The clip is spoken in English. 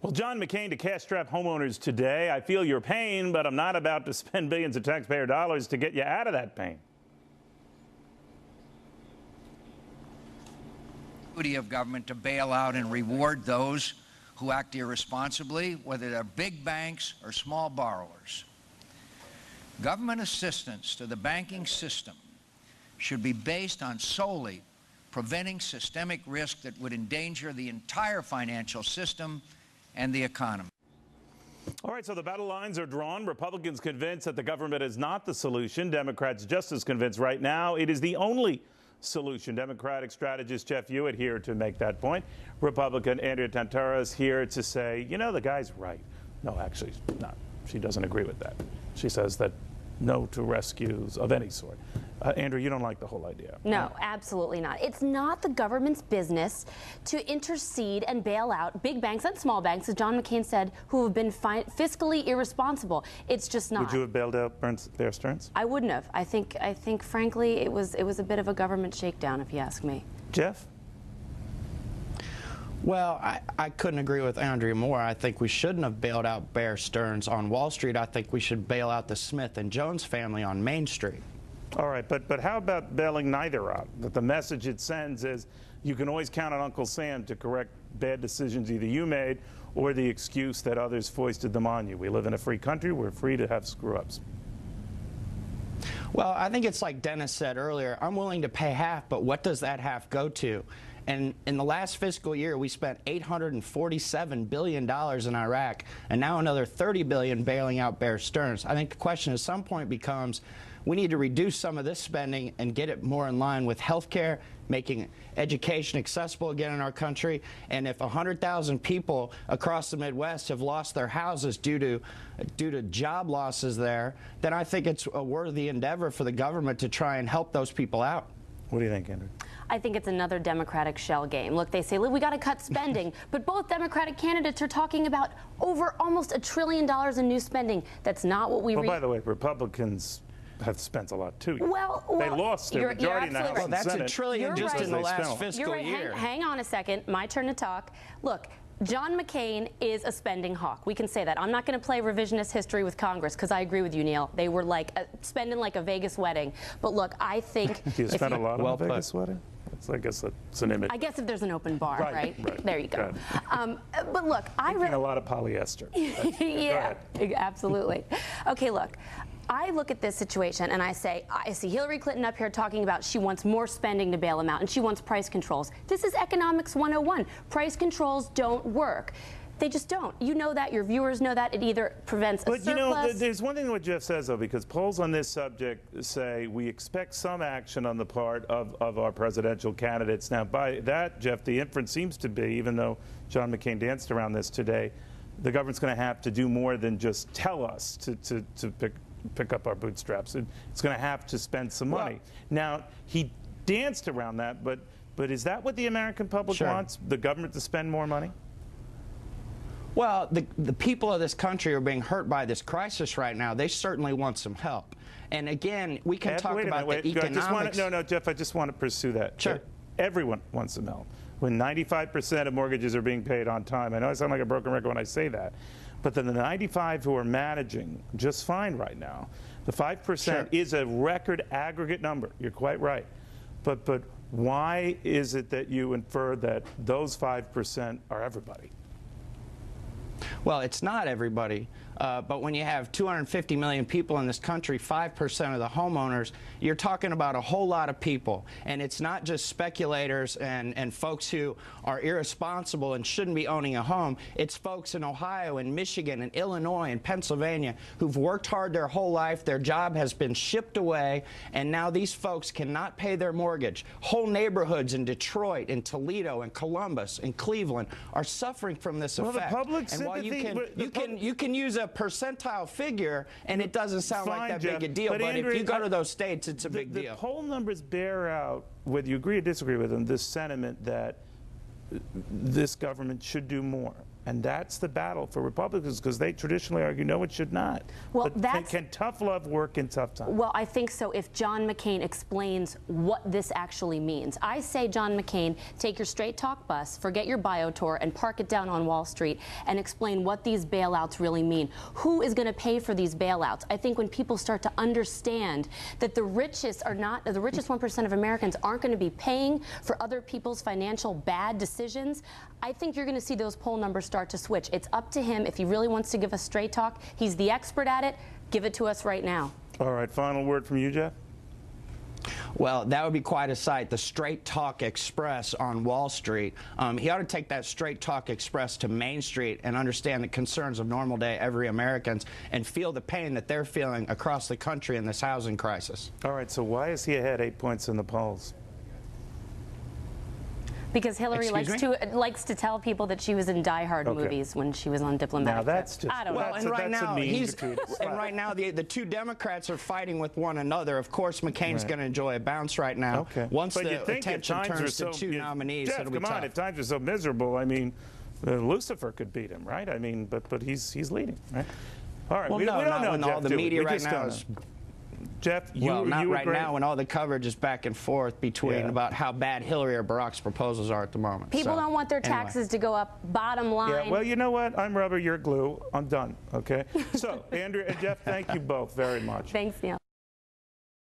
Well, John McCain to cash-strapped homeowners today. I feel your pain, but I'm not about to spend billions of taxpayer dollars to get you out of that pain. Duty of government to bail out and reward those who act irresponsibly, whether they're big banks or small borrowers. Government assistance to the banking system should be based on solely preventing systemic risk that would endanger the entire financial system and the economy. All right, so the battle lines are drawn. Republicans convinced that the government is not the solution. Democrats just as convinced right now it is the only solution. Democratic strategist Jeff Hewitt here to make that point. Republican Andrea Tantaras here to say, you know, the guy's right. No, actually, not. She doesn't agree with that. She says that no to rescues of any sort. Andrea, you don't like the whole idea. No, absolutely not. It's not the government's business to intercede and bail out big banks and small banks, as John McCain said, who have been fiscally irresponsible. It's just not. Would you have bailed out Bear Stearns? I wouldn't have. I think, frankly, it was a bit of a government shakedown, if you ask me. Jeff? Well, I couldn't agree with Andrea more. I think we shouldn't have bailed out Bear Stearns on Wall Street. I think we should bail out the Smith and Jones family on Main Street. All right, but how about bailing neither out? That the message it sends is you can always count on Uncle Sam to correct bad decisions either you made or the excuse that others foisted them on you. We live in a free country. We're free to have screw-ups. Well, I think it's like Dennis said earlier. I'm willing to pay half, but what does that half go to? And in the last fiscal year, we spent $847 billion in Iraq, and now another $30 billion bailing out Bear Stearns. I think the question at some point becomes, we need to reduce some of this spending and get it more in line with health care, making education accessible again in our country. And if 100,000 people across the Midwest have lost their houses due to job losses there, then I think it's a worthy endeavor for the government to try and help those people out. What do you think, Andrew? I think it's another Democratic shell game. Look, they say, look, we got to cut spending, but both Democratic candidates are talking about over almost $1 trillion in new spending. That's not what we. Well, by the way, Republicans have spent a lot too. Well, they lost their majority in the House and That's Senate. $1 trillion just in the last fiscal year. Hang on a second. My turn to talk. Look. John McCain is a spending hawk. We can say that. I'm not going to play revisionist history with Congress because I agree with you, Neil. They were like spending like a Vegas wedding. But look, I think do you spend a lot on a Vegas wedding? I guess it's an image. I guess if there's an open bar, right? There you go. But look, a lot of polyester. Yeah, absolutely. Okay, look. I look at this situation and I say, I see Hillary Clinton up here talking about she wants more spending to bail them out and she wants price controls. This is economics 101. Price controls don't work. They just don't. You know that. Your viewers know that. It either prevents a surplus. But, you know, there's one thing what Jeff says, though, because polls on this subject say we expect some action on the part of our presidential candidates. Now, by that, Jeff, the inference seems to be, even though John McCain danced around this today, the government's going to have to do more than just tell us to pick up our bootstraps. It's going to have to spend some money. Now, he danced around that, but is that what the American public wants, the government to spend more money? Well, the people of this country are being hurt by this crisis right now. They certainly want some help. And again, we can talk about the economics. No, Jeff, I just want to pursue that. Sure. Everyone wants some help. When 95% of mortgages are being paid on time, I know I sound like a broken record when I say that, but then the 95 who are managing just fine right now, the 5% is a record aggregate number. You're quite right. But why is it that you infer that those 5% are everybody? Well, it's not everybody, but when you have 250 million people in this country, 5% of the homeowners, you're talking about a whole lot of people. And it's not just speculators and folks who are irresponsible and shouldn't be owning a home. It's folks in Ohio and Michigan and Illinois and Pennsylvania who've worked hard their whole life. Their job has been shipped away, and now these folks cannot pay their mortgage. Whole neighborhoods in Detroit and Toledo and Columbus and Cleveland are suffering from this effect. The public and while sympathy, you can use a percentile figure, and it doesn't sound like that big a deal. But Andrew, if you go to those states, it's a big deal. The poll numbers bear out, whether you agree or disagree with them, this sentiment that this government should do more. And that's the battle for Republicans, because they traditionally argue, no, it should not. Well, but can tough love work in tough times? Well, I think so if John McCain explains what this actually means. I say, John McCain, take your straight talk bus, forget your bio tour, and park it down on Wall Street and explain what these bailouts really mean. Who is going to pay for these bailouts? I think when people start to understand that the richest 1% of Americans aren't going to be paying for other people's financial bad decisions, I think you're going to see those poll numbers start to switch. It's up to him if he really wants to give us straight talk. He's the expert at it. Give it to us right now. All right, final word from you, Jeff? Well, that would be quite a sight. The Straight Talk Express on Wall Street. He ought to take that Straight Talk Express to Main Street and understand the concerns of normal day every Americans and feel the pain that they're feeling across the country in this housing crisis. All right, so why is he ahead 8 points in the polls? Because Hillary likes to tell people that she was in Die Hard movies when she was on diplomatic Now that's trips. just, I don't know. And right now the two Democrats are fighting with one another. Of course, McCain's going to enjoy a bounce right now. Okay. Once but the attention turns to two nominees, Jeff, it'll be come on, tough. if times are so miserable, I mean, Lucifer could beat him, right? I mean, but he's leading, right? All right, Well, we don't know, when Jeff, all the do we? media We right just now don't is... know. Jeff, Well, not you right agree? now when all the coverage is back and forth between about how bad Hillary or Barack's proposals are at the moment. People don't want their taxes to go up, bottom line. Yeah, well, you know what? I'm rubber, you're glue. I'm done, okay? So, Andrea and Jeff, thank you both very much. Thanks, Neil.